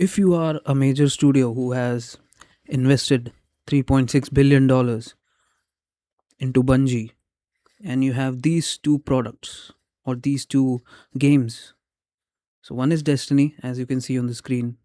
if you are a major studio who has invested $3.6 billion into Bungie, and you have these two products or these two games. So one is Destiny, as you can see on the screen,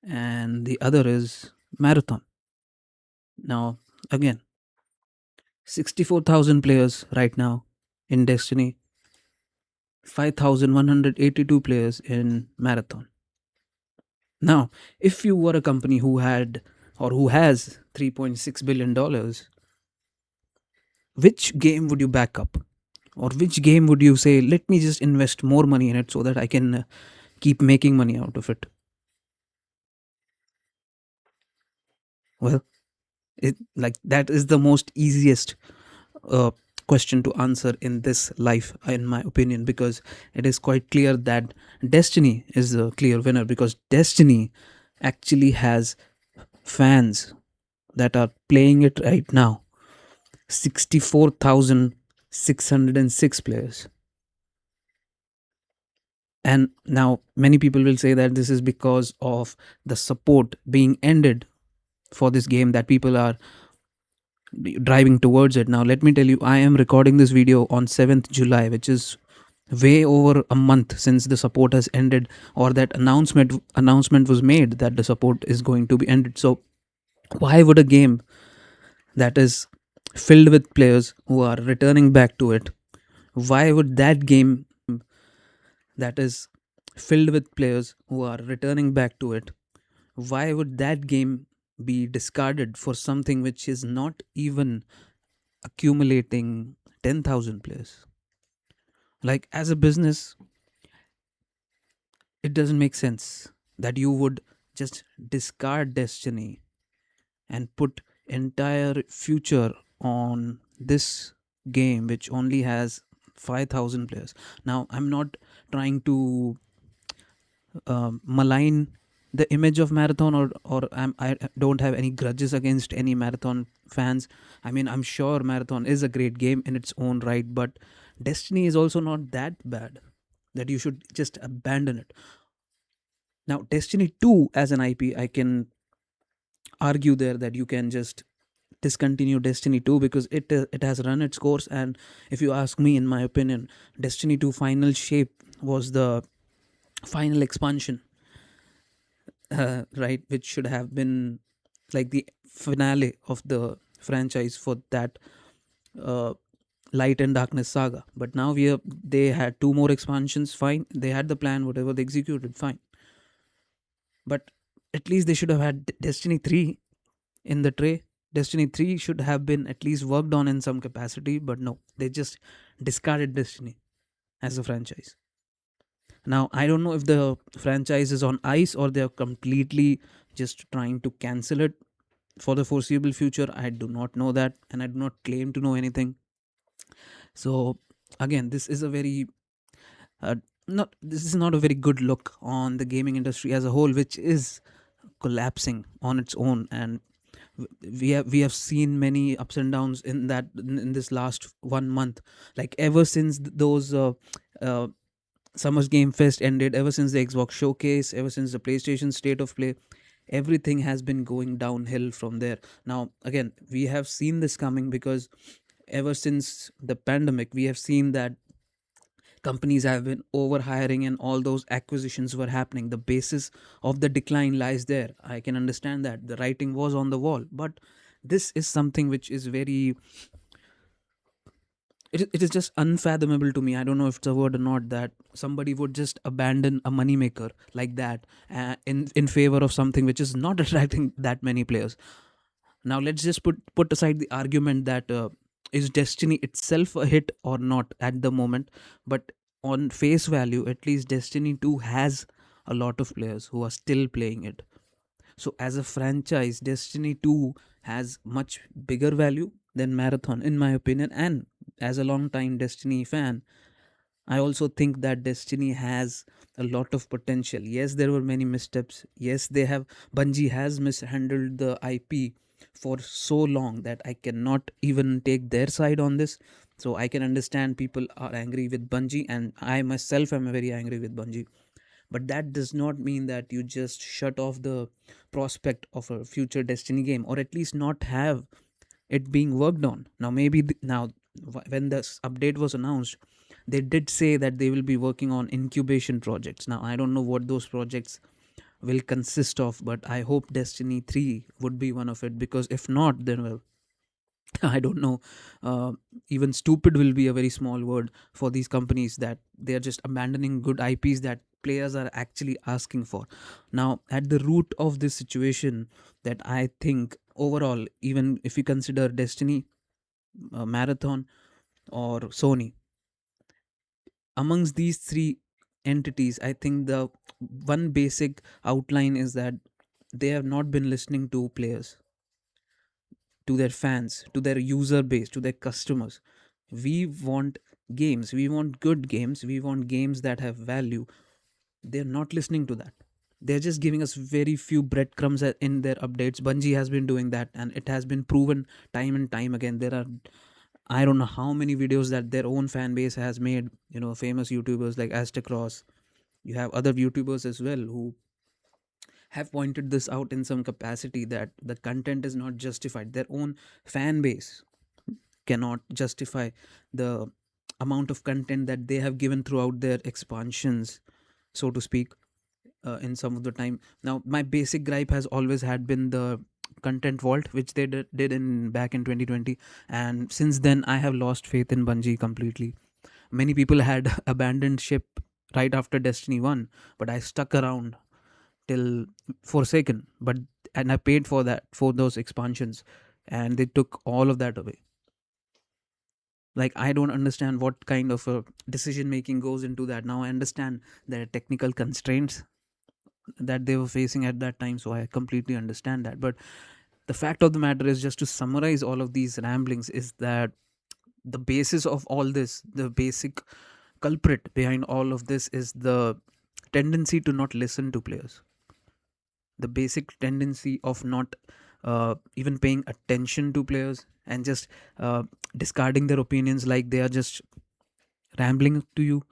and the other is Marathon. Now, again, 64,000 players right now in Destiny, 5,182 players in Marathon. Now, if you were a company who had or who has $3.6 billion, which game would you back up? Or which game would you say, let me just invest more money in it so that I can keep making money out of it? Well, that is the most easiest uh, question to answer in this life, in my opinion, because it is quite clear that Destiny is a clear winner, because Destiny actually has fans that are playing it right now. 64,606 players. And now many people will say that this is because of the support being ended for this game, that people are driving towards it. Now let me tell you, I am recording this video on 7th July, which is way over a month since the support has ended, or that announcement was made that the support is going to be ended. So why would a game that is filled with players who are returning back to it, why would that game that is filled with players who are returning back to it, why would that game be discarded for something which is not even accumulating 10,000 players? Like, as a business, it doesn't make sense that you would just discard Destiny and put entire future on this game which only has 5,000 players. Now, I'm not trying to malign the image of Marathon, I don't have any grudges against any Marathon fans. I mean, I'm sure Marathon is a great game in its own right, but Destiny is also not that bad that you should just abandon it. Now, Destiny 2 as an IP, I can argue there that you can just discontinue Destiny 2 because it has run its course. And if you ask me, in my opinion, Destiny 2 final shape was the final expansion, right, which should have been like the finale of the franchise for that uh, Light and Darkness saga. But now they had two more expansions. Fine, they had the plan, whatever they executed, fine. But at least they should have had Destiny 3 in the tray. Destiny 3 should have been at least worked on in some capacity, but no, they just discarded Destiny as a franchise. Now, I don't know if the franchise is on ice or they're completely just trying to cancel it for the foreseeable future. I do not know that, and I do not claim to know anything. So, again, this is a very not this is not a very good look on the gaming industry as a whole, which is collapsing on its own. And we have seen many ups and downs in this last 1 month, like ever since those uh, Summer's Game Fest ended, ever since the Xbox showcase, ever since the PlayStation State of Play, everything has been going downhill from there. Now, again, we have seen this coming because ever since the pandemic, we have seen that companies have been overhiring and all those acquisitions were happening. The basis of the decline lies there. I can understand that. The writing was on the wall. But this is something which is very it is just unfathomable to me. I don't know if it's a word or not, that somebody would just abandon a moneymaker like that in favor of something which is not attracting that many players. Now let's just put aside the argument that is Destiny itself a hit or not at the moment, but on face value, at least Destiny 2 has a lot of players who are still playing it. So as a franchise, Destiny 2 has much bigger value than Marathon, in my opinion. And as a long time Destiny fan, I also think that Destiny has a lot of potential. Yes, there were many missteps. Yes, Bungie has mishandled the IP for so long that I cannot even take their side on this. So I can understand people are angry with Bungie, and I myself am very angry with Bungie. but that does not mean that you just shut off the prospect of a future Destiny game, or at least not have it being worked on. Now maybe when this update was announced, they did say that they will be working on incubation projects. Now I don't know what those projects will consist of, but I hope Destiny 3 would be one of it, because if not, then well, I don't know. Uh, Even stupid will be a very small word for these companies, that they are just abandoning good IPs that players are actually asking for. Now, at the root of this situation, that I think overall, even if you consider Destiny, Marathon, or Sony, amongst these three entities, I think the one basic outline is that they have not been listening to players, to their fans, to their user base, to their customers. We want games, we want good games, we want games that have value. They're not listening to that. They're just giving us very few breadcrumbs in their updates. Bungie has been doing that, and it has been proven time and time again. There are, I don't know how many videos that their own fan base has made. Famous YouTubers like Astacross. You have other YouTubers as well who have pointed this out in some capacity, that the content is not justified. Their own fan base cannot justify the amount of content that they have given throughout their expansions, so to speak, in some of the time. Now, my basic gripe has always had been the content vault, which they did in back in 2020, and since then I have lost faith in Bungie completely. Many people had abandoned ship right after Destiny 1, but I stuck around till Forsaken, but and I paid for that, for those expansions, and they took all of that away. Like, I don't understand what kind of a decision making goes into that. Now I understand the technical constraints that they were facing at that time, so I completely understand that. But the fact of the matter is, just to summarize all of these ramblings, is that the basis of all this, the basic culprit behind all of this, is the tendency to not listen to players, the basic tendency of not even paying attention to players, and just discarding their opinions like they are just rambling to you.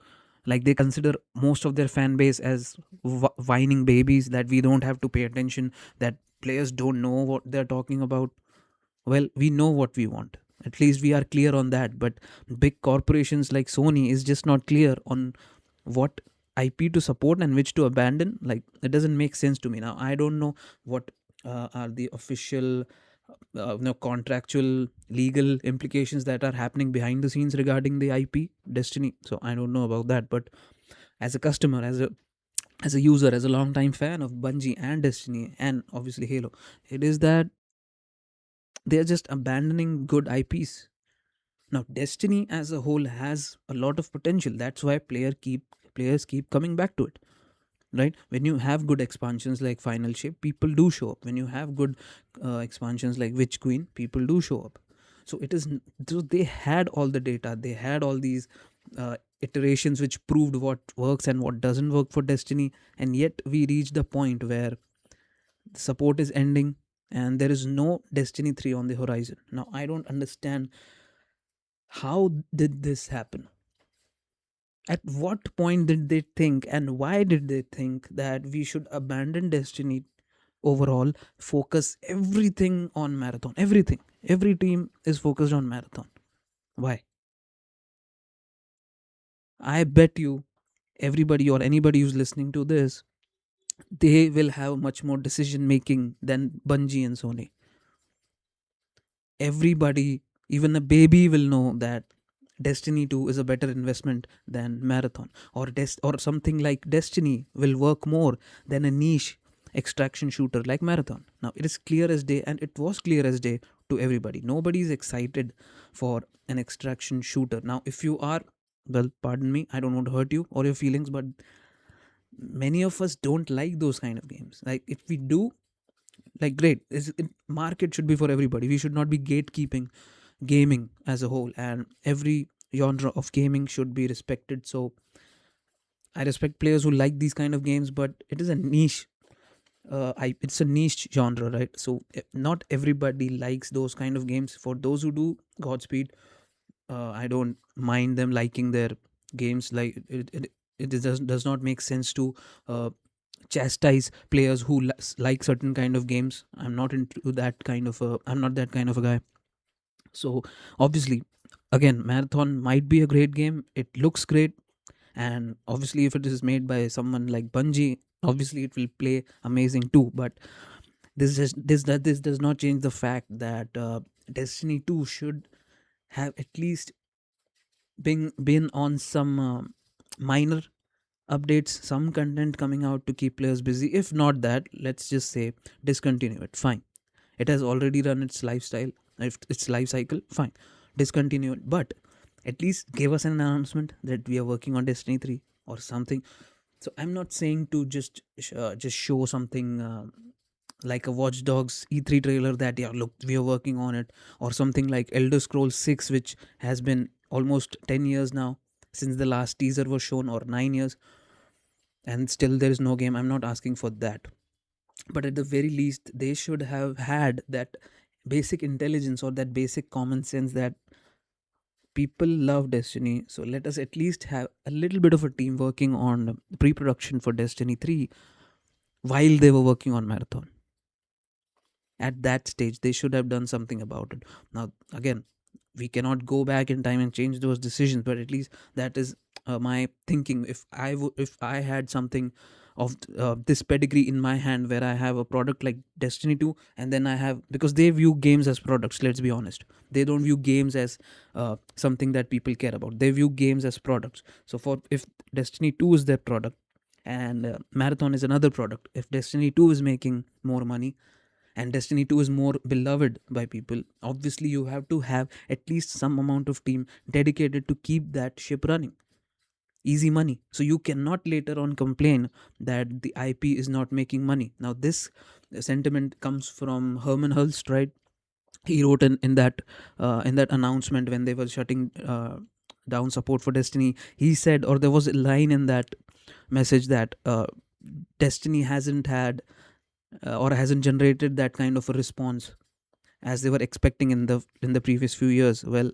Like, they consider most of their fan base as whining babies, that we don't have to pay attention, that players don't know what they're talking about. Well, we know what we want, at least we are clear on that. But big corporations like Sony is just not clear on what IP to support and which to abandon. Like, it doesn't make sense to me. Now I don't know what are the official contractual legal implications that are happening behind the scenes regarding the IP Destiny, so I don't know about that. But as a customer, as a user, as a long time fan of Bungie and Destiny, and obviously Halo, it is that they're just abandoning good IPs. Now, Destiny as a whole has a lot of potential. That's why players keep coming back to it. Right? When you have good expansions like Final Shape, people do show up. When you have good expansions like Witch Queen, people do show up. So so they had all the data. They had all these iterations which proved what works and what doesn't work for Destiny, and yet we reached the point where the support is ending and there is no Destiny 3 on the horizon. Now I don't understand, how did this happen? At what point did they think, and why did they think, that we should abandon Destiny overall, focus everything on Marathon? Everything. Every team is focused on Marathon. Why? I bet you everybody or anybody who's listening to this, they will have much more decision making than Bungie and Sony. Everybody, even a baby, will know that Destiny 2 is a better investment than Marathon, or something like Destiny will work more than a niche extraction shooter like Marathon. Now it is clear as day, and it was clear as day to everybody. Nobody is excited for an extraction shooter. Now, if you are, well, pardon me, I don't want to hurt you or your feelings, but many of us don't like those kind of games. Like, if we do, like, great, market should be for everybody. We should not be gatekeeping gaming as a whole, and every genre of gaming should be respected. So I respect players who like these kind of games, but it is a niche. It's a niche genre, right? So not everybody likes those kind of games. For those who do, Godspeed. I don't mind them liking their games. Like, does not make sense to uh, chastise players who like certain kind of games. I'm not that kind of a guy. So obviously, again, Marathon might be a great game. It looks great, and obviously, if it is made by someone like Bungie, obviously it will play amazing too. But this does not change the fact that Destiny 2 should have at least been on some minor updates, some content coming out to keep players busy. If not that, let's just say discontinue it. Fine. It has already run its lifestyle, if its life cycle, fine. Discontinue it. But at least give us an announcement that we are working on Destiny 3 or something. So I'm not saying to just show something like a Watch Dogs E3 trailer that, yeah, look, we are working on it, or something like Elder Scrolls 6, which has been almost 10 years now since the last teaser was shown, or 9 years, and still there is no game. I'm not asking for that, but at the very least they should have had that basic intelligence or that basic common sense that people love Destiny, so let us at least have a little bit of a team working on pre-production for Destiny 3 while they were working on Marathon. At that stage they should have done something about it. Now again, we cannot go back in time and change those decisions, but at least that is my thinking. If I had something of this pedigree in my hand, where I have a product like Destiny 2, and then I have, because they view games as products, let's be honest. They don't view games as something that people care about. They view games as products. So for if Destiny 2 is their product, and Marathon is another product, if Destiny 2 is making more money and Destiny 2 is more beloved by people, obviously you have to have at least some amount of team dedicated to keep that ship running. Easy money. So you cannot later on complain that the IP is not making money. Now this sentiment comes from Herman Hulst, right? He wrote in that announcement when they were shutting down support for Destiny. He said, or there was a line in that message, that Destiny hasn't had or hasn't generated that kind of a response as they were expecting in the previous few years. Well,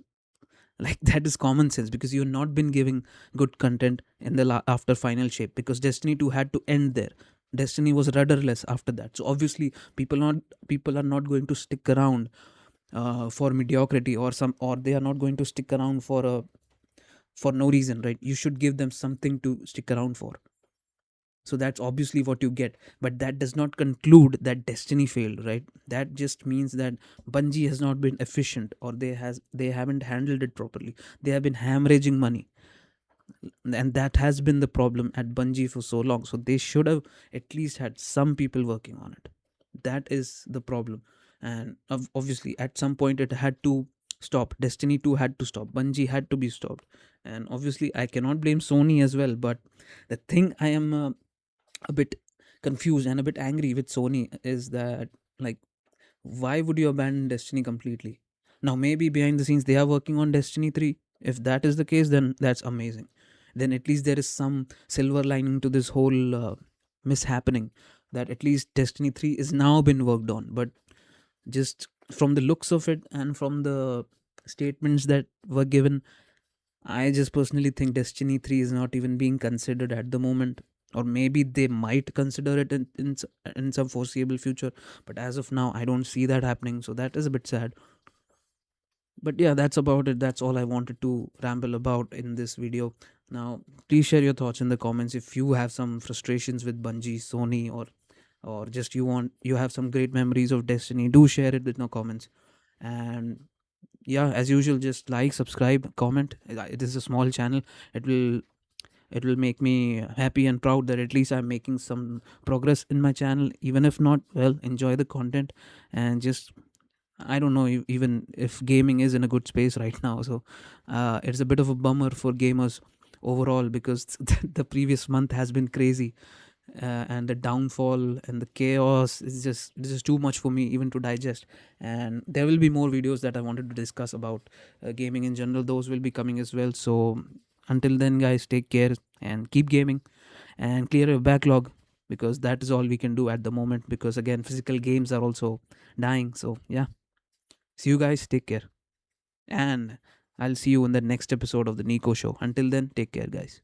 like, that is common sense, because you've not been giving good content in the after final shape, because Destiny 2 had to end there. Destiny was rudderless after that, so obviously people are not going to stick around for mediocrity, or they are not going to stick around for no reason, right? You should give them something to stick around for. So that's obviously what you get, but that does not conclude that Destiny failed, right? That just means that Bungie has not been efficient, or they haven't handled it properly. They have been hemorrhaging money, and that has been the problem at Bungie for so long. So they should have at least had some people working on it. That is the problem. And obviously at some point it had to stop. Destiny 2 had to stop. Bungie had to be stopped. And obviously I cannot blame Sony as well, but the thing I am a bit confused and a bit angry with Sony is that, like, why would you abandon Destiny completely? Now, maybe behind the scenes they are working on Destiny 3. If that is the case, then that's amazing. Then at least there is some silver lining to this whole mishappening, that at least Destiny 3 is now been worked on. But just from the looks of it and from the statements that were given, I just personally think Destiny 3 is not even being considered at the moment. Or maybe they might consider it in some foreseeable future. But as of now, I don't see that happening. So that is a bit sad. But yeah, that's about it. That's all I wanted to ramble about in this video. Now, please share your thoughts in the comments if you have some frustrations with Bungie, Sony, or just you have some great memories of Destiny. Do share it in the comments. And yeah, as usual, just like, subscribe, comment. It is a small channel. It will make me happy and proud that at least I'm making some progress in my channel. Even if not, well, enjoy the content. And just, I don't know even if gaming is in a good space right now. So it's a bit of a bummer for gamers overall, because the previous month has been crazy. And the downfall and the chaos is just, this is too much for me even to digest. And there will be more videos that I wanted to discuss about gaming in general. Those will be coming as well. So until then, guys, take care and keep gaming and clear your backlog, because that is all we can do at the moment, because again, physical games are also dying. So yeah, see you guys, take care, and I'll see you in the next episode of the Niko show. Until then, take care, guys.